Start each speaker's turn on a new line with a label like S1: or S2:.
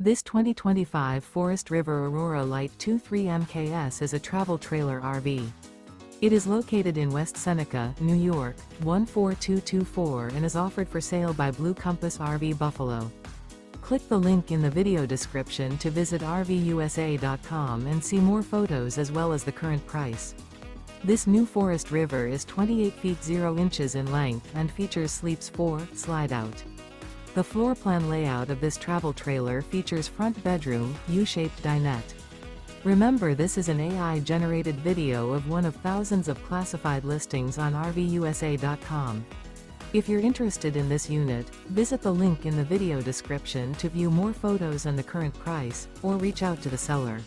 S1: This 2025 Forest River Aurora Light 23 MKS is a travel trailer RV. It is located in West Seneca, New York, 14224 and is offered for sale by Blue Compass RV Buffalo. Click the link in the video description to visit RVUSA.com and see more photos as well as the current price. This new Forest River is 28 feet 0 inches in length and features Sleeps 4 Slideout. The floor plan layout of this travel trailer features front bedroom, U-shaped dinette. Remember, this is an AI-generated video of one of thousands of classified listings on RVUSA.com. If you're interested in this unit, visit the link in the video description to view more photos and the current price, or reach out to the seller.